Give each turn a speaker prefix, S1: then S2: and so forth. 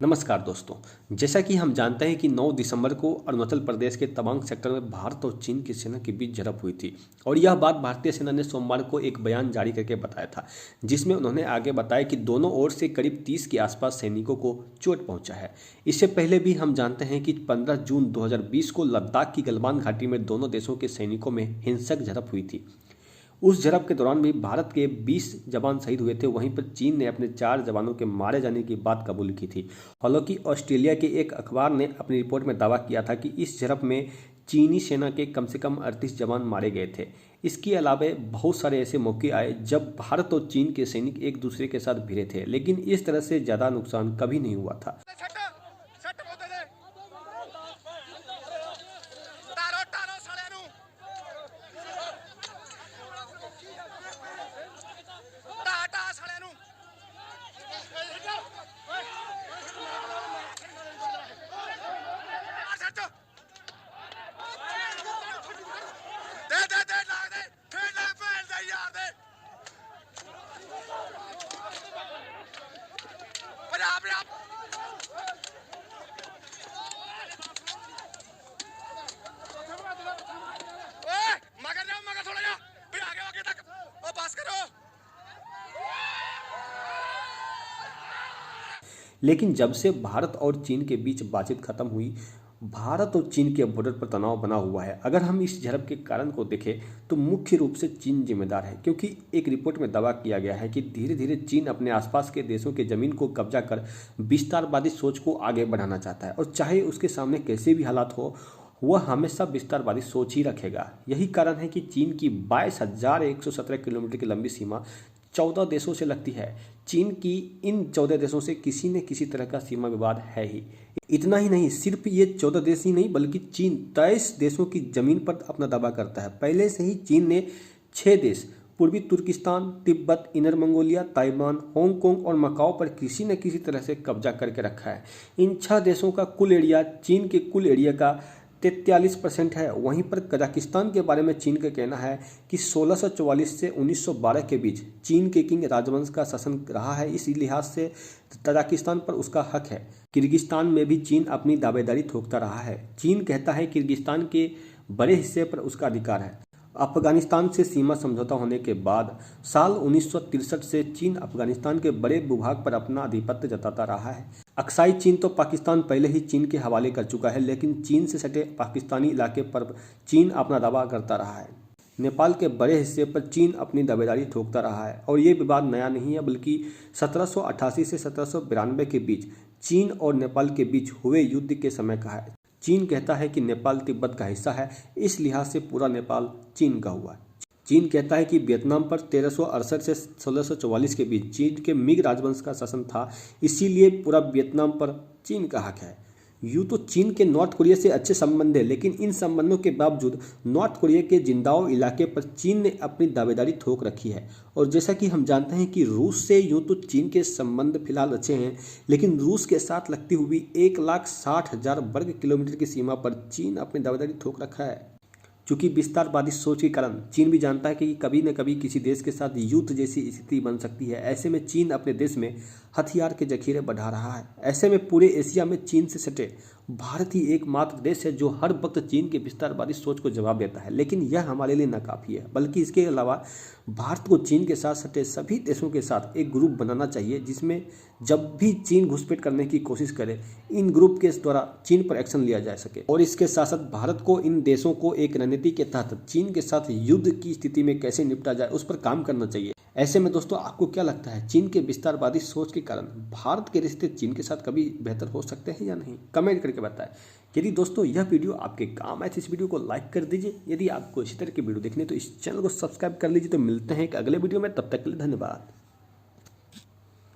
S1: नमस्कार दोस्तों। जैसा कि हम जानते हैं कि 9 दिसंबर को अरुणाचल प्रदेश के तवांग सेक्टर में भारत और चीन की सेना के बीच झड़प हुई थी और यह बात भारतीय सेना ने सोमवार को एक बयान जारी करके बताया था, जिसमें उन्होंने आगे बताया कि दोनों ओर से करीब 30 के आसपास सैनिकों को चोट पहुंचा है। इससे पहले भी हम जानते हैं कि 15 जून 2020 को लद्दाख की गलवान घाटी में दोनों देशों के सैनिकों में हिंसक झड़प हुई थी। उस झड़प के दौरान भी भारत के 20 जवान शहीद हुए थे। वहीं पर चीन ने अपने 4 जवानों के मारे जाने की बात कबूल की थी। हालांकि ऑस्ट्रेलिया के एक अखबार ने अपनी रिपोर्ट में दावा किया था कि इस झड़प में चीनी सेना के कम से कम 38 जवान मारे गए थे। इसके अलावा बहुत सारे ऐसे मौके आए जब भारत और चीन के सैनिक एक दूसरे के साथ भिड़े थे, लेकिन इस तरह से ज़्यादा नुकसान कभी नहीं हुआ था। लेकिन जब से भारत और चीन के बीच बातचीत खत्म हुई, भारत और चीन के बॉर्डर पर तनाव बना हुआ है। अगर हम इस झड़प के कारण को देखें तो मुख्य रूप से चीन जिम्मेदार है, क्योंकि एक रिपोर्ट में दावा किया गया है कि धीरे धीरे चीन अपने आसपास के देशों के जमीन को कब्जा कर विस्तारवादी सोच को आगे बढ़ाना चाहता है, और चाहे उसके सामने कैसे भी हालात हो, वह हमेशा विस्तारवादी सोच ही रखेगा। यही कारण है कि चीन की 22,117 किलोमीटर की लंबी सीमा 14 देशों से लगती है। चीन की इन 14 देशों से किसी न किसी तरह का सीमा विवाद है ही। इतना ही नहीं, सिर्फ ये 14 देश ही नहीं बल्कि चीन 23 देशों की जमीन पर अपना दावा करता है। पहले से ही चीन ने 6 देश पूर्वी Turkestan, Tibet, Inner Mongolia, Taiwan, Hong Kong और मकाओ पर किसी न किसी तरह से कब्जा करके रखा है। इन 6 देशों का कुल एरिया चीन के कुल एरिया का 43% है। वहीं पर कजाकिस्तान के बारे में चीन का कहना है कि 1644 से 1912 के बीच चीन के किंग राजवंश का शासन रहा है। इस लिहाज से तजाकिस्तान पर उसका हक है। किर्गिस्तान में भी चीन अपनी दावेदारी थोपता रहा है। चीन कहता है किर्गिस्तान के बड़े हिस्से पर उसका अधिकार है। अफगानिस्तान से सीमा समझौता होने के बाद साल 1963 से चीन अफगानिस्तान के बड़े भूभाग पर अपना आधिपत्य जताता रहा है। अक्साई चीन तो पाकिस्तान पहले ही चीन के हवाले कर चुका है, लेकिन चीन से सटे पाकिस्तानी इलाके पर चीन अपना दावा करता रहा है। नेपाल के बड़े हिस्से पर चीन अपनी दावेदारी ठोकता रहा है, और ये विवाद नया नहीं है, बल्कि 1788 से 1792 के बीच चीन और नेपाल के बीच हुए युद्ध के समय का है। चीन कहता है कि नेपाल तिब्बत का हिस्सा है, इस लिहाज से पूरा नेपाल चीन का हुआ है। चीन कहता है कि वियतनाम पर 1368 से 1644 के बीच चीन के मिंग राजवंश का शासन था, इसीलिए पूरा वियतनाम पर चीन का हक है। यूँ तो चीन के नॉर्थ कोरिया से अच्छे संबंध है, लेकिन इन संबंधों के बावजूद नॉर्थ कोरिया के जिंदाओ इलाके पर चीन ने अपनी दावेदारी ठोक रखी है। और जैसा कि हम जानते हैं कि रूस से यूँ तो चीन के संबंध फिलहाल अच्छे हैं, लेकिन रूस के साथ लगती हुई 1,60,000 वर्ग किलोमीटर की सीमा पर चीन अपनी दावेदारी ठोक रखा है। चूंकि विस्तारवादी सोच के कारण चीन भी जानता है कि कभी न कभी किसी देश के साथ युद्ध जैसी स्थिति बन सकती है। ऐसे में चीन अपने देश में हथियार के जखीरे बढ़ा रहा है। ऐसे में पूरे एशिया में चीन से सटे भारत ही एकमात्र देश है जो हर वक्त चीन के विस्तारवादी सोच को जवाब देता है। लेकिन यह हमारे लिए नाकाफी है, बल्कि इसके अलावा भारत को चीन के साथ सटे सभी देशों के साथ एक ग्रुप बनाना चाहिए, जिसमें जब भी चीन घुसपैठ करने की कोशिश करे, इन ग्रुप के द्वारा चीन पर एक्शन लिया जा सके। और इसके साथ साथ भारत को इन देशों को एक रणनीति के तहत चीन के साथ युद्ध की स्थिति में कैसे निपटा जाए, उस पर काम करना चाहिए। ऐसे में दोस्तों, आपको क्या लगता है, चीन के विस्तारवादी सोच के कारण भारत के रिश्ते चीन के साथ कभी बेहतर हो सकते हैं या नहीं? कमेंट करके बताएं। यदि दोस्तों यह वीडियो आपके काम आए तो इस वीडियो को लाइक कर दीजिए। यदि आपको इसी तरह की वीडियो देखनी है तो इस चैनल को सब्सक्राइब कर लीजिए। तो मिलते हैं एक अगले वीडियो में, तब तक के लिए धन्यवाद।